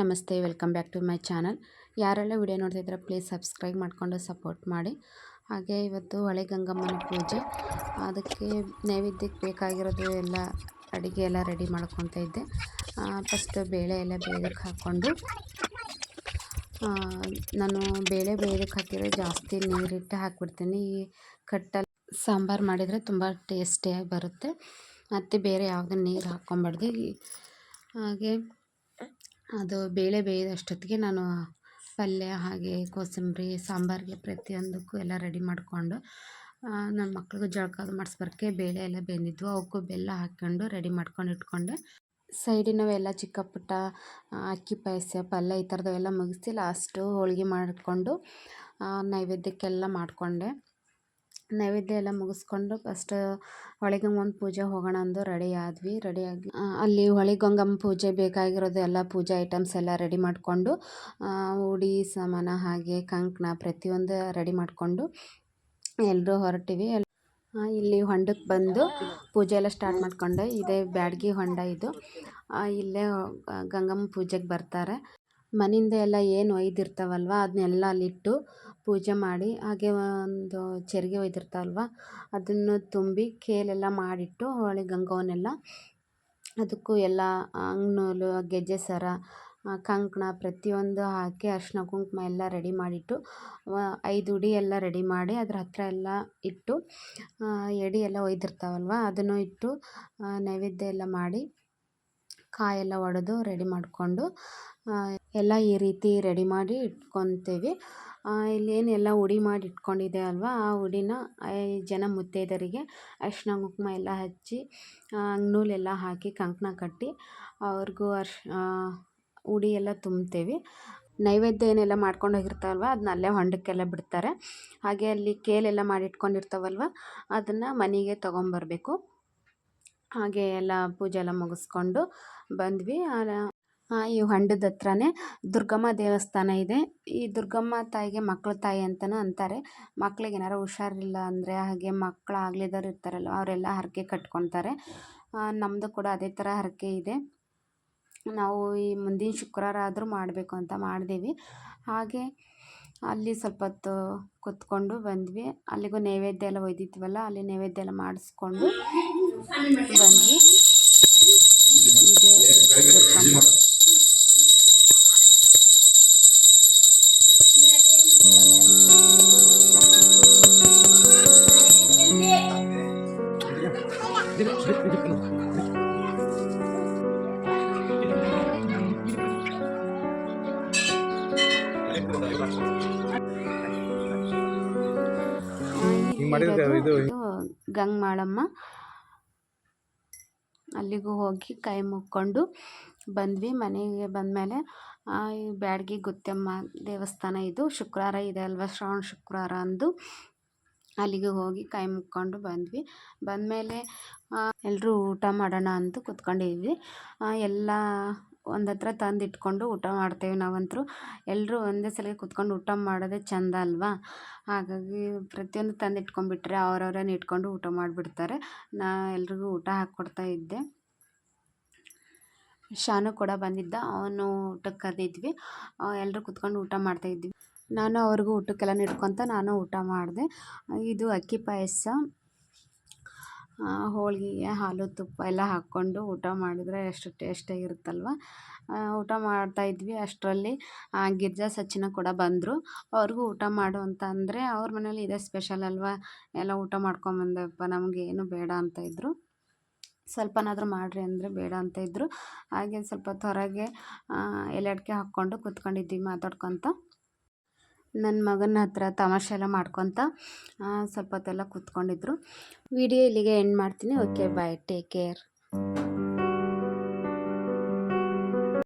ನಮಸ್ತೆ, welcome back to my channel. ಯಾರೆಲ್ಲ video ನೋಡ್ತಿದ್ರೆ ಪ್ಲೀಸ್ ಸಬ್ಸ್ಕ್ರೈಬ್ ಮಾಡಿಕೊಂಡು ಸಪೋರ್ಟ್ ಮಾಡಿ. ಹಾಗೆ ಇವತ್ತು ಹೊಳೆ ಗಂಗಮ್ಮನ ಪೂಜೆ, ಅದಕ್ಕೆ ನೈವೇದ್ಯಕ್ಕೆ ಬೇಕಾಗಿರೋದು ಎಲ್ಲ ಅಡುಗೆ ಎಲ್ಲ ರೆಡಿ ಮಾಡ್ಕೊತಾ ಇದ್ದೆ. ಫಸ್ಟ್ ಬೇಳೆ ಎಲ್ಲ ಬೇಯೋದಕ್ಕೆ ಹಾಕ್ಕೊಂಡು, ನಾನು ಬೇಳೆ ಬೇಯೋದಕ್ಕೆ ಹಾಕಿದರೆ ಜಾಸ್ತಿ ನೀರಿಟ್ಟು ಹಾಕ್ಬಿಡ್ತೀನಿ. ಈ ಕಟ್ಟಲ್ಲಿ ಸಾಂಬಾರು ಮಾಡಿದರೆ ತುಂಬ ಟೇಸ್ಟಿಯಾಗಿ ಬರುತ್ತೆ, ಮತ್ತು ಬೇರೆ ಯಾವುದೇ ನೀರು ಹಾಕ್ಕೊಬಾರ್ದು. ಹಾಗೆ ಅದು ಬೇಳೆ ಬೇಯೋದಷ್ಟೊತ್ತಿಗೆ ನಾನು ಪಲ್ಯ ಹಾಗೆ ಕೋಸಂಬರಿ ಸಾಂಬಾರಿಗೆ ಪ್ರತಿಯೊಂದಕ್ಕೂ ಎಲ್ಲ ರೆಡಿ ಮಾಡಿಕೊಂಡು, ನನ್ನ ಮಕ್ಳಿಗೂ ಜಳಕ ಮಾಡಿಸ್ಬರ್ಕೆ ಬೇಳೆ ಎಲ್ಲ ಬೆಂದಿದ್ವು, ಅವಕ್ಕೂ ಬೆಲ್ಲ ಹಾಕ್ಕೊಂಡು ರೆಡಿ ಮಾಡ್ಕೊಂಡು ಇಟ್ಕೊಂಡೆ. ಸೈಡಿನವೆಲ್ಲ ಚಿಕ್ಕ ಪುಟ್ಟ ಅಕ್ಕಿ ಪಾಯಸ ಪಲ್ಯ ಈ ಥರದವೆಲ್ಲ ಮುಗಿಸಿ ಲಾಸ್ಟು ಹೋಳಿಗೆ ಮಾಡಿಕೊಂಡು ನೈವೇದ್ಯಕ್ಕೆಲ್ಲ ಮಾಡಿಕೊಂಡೆ. ನೈವೇದ್ಯ ಎಲ್ಲ ಮುಗಿಸ್ಕೊಂಡು ಫಸ್ಟ್ ಹೊಳೆಗಂಗಮ್ಮನ ಪೂಜೆ ಹೋಗೋಣ ಅಂದು ರೆಡಿಯಾಗಿ ಅಲ್ಲಿ ಹೊಳೆಗಂಗಮ್ಮ ಪೂಜೆ ಬೇಕಾಗಿರೋದು ಎಲ್ಲ ಪೂಜೆ ಐಟಮ್ಸ್ ಎಲ್ಲ ರೆಡಿ ಮಾಡಿಕೊಂಡು, ಉಡಿ ಸಾಮಾನು ಹಾಗೆ ಕಂಕಣ ಪ್ರತಿಯೊಂದು ರೆಡಿ ಮಾಡಿಕೊಂಡು ಎಲ್ಲರೂ ಹೊರಟಿವಿ. ಇಲ್ಲಿ ಹೊಂಡಕ್ಕೆ ಬಂದು ಪೂಜೆ ಎಲ್ಲ ಸ್ಟಾರ್ಟ್ ಮಾಡಿಕೊಂಡೆ. ಇದೇ ಬ್ಯಾಡಗಿ ಹೊಂಡ ಇದು. ಇಲ್ಲೇ ಗಂಗಮ್ಮ ಪೂಜೆಗೆ ಬರ್ತಾರೆ. ಮನೆಯಿಂದ ಎಲ್ಲ ಏನು ಒಯ್ದಿರ್ತಾವಲ್ವ ಅದನ್ನೆಲ್ಲ ಅಲ್ಲಿಟ್ಟು ಪೂಜೆ ಮಾಡಿ, ಹಾಗೆ ಒಂದು ಚೆರಿಗೆ ಒಯ್ದಿರ್ತಾವಲ್ವ ಅದನ್ನು ತುಂಬಿ ಕೇಲೆಲ್ಲ ಮಾಡಿಟ್ಟು ಹೊಳೆ ಗಂಗವನ್ನೆಲ್ಲ ಅದಕ್ಕೂ ಎಲ್ಲ ಅಂಗ್ನೂಲು ಗೆಜ್ಜೆ ಸರ ಕಂಕಣ ಪ್ರತಿಯೊಂದು ಹಾಕಿ ಅರಿಶಿನ ಕುಂಕುಮ ಎಲ್ಲ ರೆಡಿ ಮಾಡಿಟ್ಟು 5 ಉಡಿ ಎಲ್ಲ ರೆಡಿ ಮಾಡಿ ಅದ್ರ ಹತ್ತಿರ ಎಲ್ಲ ಇಟ್ಟು, ಎಡೆ ಎಲ್ಲ ಒಯ್ದಿರ್ತಾವಲ್ವ ಅದನ್ನು ಇಟ್ಟು ನೈವೇದ್ಯ ಎಲ್ಲ ಮಾಡಿ ಕಾಯೆಲ್ಲ ಒಡೆದು ರೆಡಿ ಮಾಡಿಕೊಂಡು ಎಲ್ಲ ಈ ರೀತಿ ರೆಡಿ ಮಾಡಿ ಇಟ್ಕೊತೀವಿ. ಇಲ್ಲೇನೆಲ್ಲ ಉಡಿ ಮಾಡಿ ಇಟ್ಕೊಂಡಿದ್ದೆ ಅಲ್ವಾ, ಆ ಉಡಿನ 5 ಜನ ಮುತ್ತೈದರಿಗೆ ಅರಿಶಿನ ಕುಂಕುಮ ಎಲ್ಲ ಹಚ್ಚಿ ನೂಲೆಲ್ಲ ಹಾಕಿ ಕಂಕಣ ಕಟ್ಟಿ ಅವ್ರಿಗೂ ಉಡಿ ಎಲ್ಲ ತುಂಬ್ತೇವೆ. ನೈವೇದ್ಯ ಏನೆಲ್ಲ ಮಾಡ್ಕೊಂಡು ಹೋಗಿರ್ತಾವಲ್ವ ಅದನ್ನ ಅಲ್ಲೇ ಹೊಂಡಕ್ಕೆಲ್ಲ ಬಿಡ್ತಾರೆ. ಹಾಗೆ ಅಲ್ಲಿ ಕೇಲೆಲ್ಲ ಮಾಡಿ ಇಟ್ಕೊಂಡಿರ್ತಾವಲ್ವ ಅದನ್ನು ಮನೆಗೆ ತೊಗೊಂಬರ್ಬೇಕು. ಹಾಗೆ ಎಲ್ಲ ಪೂಜೆ ಎಲ್ಲ ಮುಗಿಸ್ಕೊಂಡು ಬಂದ್ವಿ. ಈ ಹೊಂಡದ ಹತ್ರನೇ ದುರ್ಗಮ್ಮ ದೇವಸ್ಥಾನ ಇದೆ. ಈ ದುರ್ಗಮ್ಮ ತಾಯಿಗೆ ಮಕ್ಕಳ ತಾಯಿ ಅಂತಲೂ ಅಂತಾರೆ. ಮಕ್ಳಿಗೆ ಏನಾರು ಹುಷಾರಿಲ್ಲ ಅಂದರೆ ಹಾಗೆ ಮಕ್ಕಳು ಆಗ್ಲಿದ್ದವ್ರು ಇರ್ತಾರಲ್ವ ಅವರೆಲ್ಲ ಹರಕೆ ಕಟ್ಕೊತಾರೆ. ನಮ್ಮದು ಕೂಡ ಅದೇ ಥರ ಹರಕೆ ಇದೆ. ನಾವು ಈ ಮುಂದಿನ ಶುಕ್ರವಾರ ಆದರೂ ಮಾಡಬೇಕು ಅಂತ ಮಾಡಿದ್ದೀವಿ. ಹಾಗೆ ಅಲ್ಲಿ ಸ್ವಲ್ಪ ಹೊತ್ತು ಕೂತ್ಕೊಂಡು ಬಂದ್ವಿ. ಅಲ್ಲಿಗೂ ನೈವೇದ್ಯ ಎಲ್ಲ ಒಯ್ದಿದ್ವಲ್ಲ ಅಲ್ಲಿ ನೈವೇದ್ಯ ಎಲ್ಲ ಮಾಡಿಸ್ಕೊಂಡು ಬಂದ್ವಿ. ಇದೇ ದುರ್ಗಮ್ಮ. ಇದು ಗಂಗಮಾಳಮ್ಮ. ಅಲ್ಲಿಗೂ ಹೋಗಿ ಕೈ ಮುಕ್ಕೊಂಡು ಬಂದ್ವಿ. ಮನೆಗೆ ಬಂದಮೇಲೆ ಈ ಬ್ಯಾಡಗಿ ಗುತ್ಯಮ್ಮ ದೇವಸ್ಥಾನ ಇದು ಶುಕ್ರವಾರ ಇದೆ ಅಲ್ವ, ಶ್ರಾವಣ ಶುಕ್ರವಾರ ಅಂದು ಅಲ್ಲಿಗೆ ಹೋಗಿ ಕೈ ಮುಕ್ಕೊಂಡು ಬಂದ್ವಿ. ಬಂದಮೇಲೆ ಎಲ್ಲರೂ ಊಟ ಮಾಡೋಣ ಅಂತ ಕೂತ್ಕೊಂಡಿದ್ವಿ. ಎಲ್ಲ ಒಂದತ್ರ ತಂದು ಇಟ್ಕೊಂಡು ಊಟ ಮಾಡ್ತೇವೆ ನಾವಂತರೂ. ಎಲ್ಲರೂ ಒಂದೇ ಸಲ ಕೂತ್ಕೊಂಡು ಊಟ ಮಾಡೋದೇ ಚೆಂದ ಅಲ್ವಾ. ಹಾಗಾಗಿ ಪ್ರತಿಯೊಂದು ತಂದು ಇಟ್ಕೊಂಡ್ಬಿಟ್ರೆ ಅವ್ರವ್ರನ್ನ ಇಟ್ಕೊಂಡು ಊಟ ಮಾಡಿಬಿಡ್ತಾರೆ. ಎಲ್ರಿಗೂ ಊಟ ಹಾಕ್ಕೊಡ್ತಾ ಇದ್ದೆ. ಶಾನು ಕೂಡ ಬಂದಿದ್ದ, ಅವನು ಊಟಕ್ಕೆ ಕರೆದಿದ್ವಿ. ಎಲ್ಲರೂ ಕೂತ್ಕೊಂಡು ಊಟ ಮಾಡ್ತಾಯಿದ್ವಿ. ನಾನು ಅವ್ರಿಗೂ ಊಟಕ್ಕೆಲ್ಲ ಇಟ್ಕೊತ ನಾನು ಊಟ ಮಾಡಿದೆ. ಇದು ಅಕ್ಕಿ ಪಾಯಸ, ಹೋಳಿಗೆಗೆ ಹಾಲು ತುಪ್ಪ ಎಲ್ಲ ಹಾಕ್ಕೊಂಡು ಊಟ ಮಾಡಿದರೆ ಎಷ್ಟು ಟೇಸ್ಟಿಯಾಗಿರುತ್ತಲ್ವ. ಊಟ ಮಾಡ್ತಾಯಿದ್ವಿ. ಅಷ್ಟರಲ್ಲಿ ಗಿರ್ಜಾ ಸಚಿನ ಕೂಡ ಬಂದರು. ಅವ್ರಿಗೂ ಊಟ ಮಾಡು ಅಂತ ಅಂದರೆ ಅವ್ರ ಮನೇಲಿ ಇದೇ ಸ್ಪೆಷಲ್ ಅಲ್ವ, ಎಲ್ಲ ಊಟ ಮಾಡ್ಕೊಂಬಂದಪ್ಪ ನಮಗೆ ಏನು ಬೇಡ ಅಂತ ಇದ್ದರು. ಸ್ವಲ್ಪನಾದರೂ ಮಾಡಿರಿ ಅಂದರೆ ಬೇಡ ಅಂತ ಇದ್ದರು. ಹಾಗೆ ಸ್ವಲ್ಪ ಹೊರಗೆ ಎಲೆ ಅಡಿಕೆ ಹಾಕ್ಕೊಂಡು ಕೂತ್ಕೊಂಡಿದ್ವಿ ಮಾತಾಡ್ಕೊತ. ನನ್ನ ಮಗನ ಹತ್ರ ತಮಾಷೆ ಎಲ್ಲ ಮಾಡ್ಕೊತ ಸ್ವಲ್ಪ ಹೊತ್ತೆಲ್ಲ ಕೂತ್ಕೊಂಡಿದ್ರು. ವಿಡಿಯೋ ಇಲ್ಲಿಗೆ ಎಂಡ್ ಮಾಡ್ತೀನಿ. ಓಕೆ, ಬಾಯ್, ಟೇಕ್ ಕೇರ್.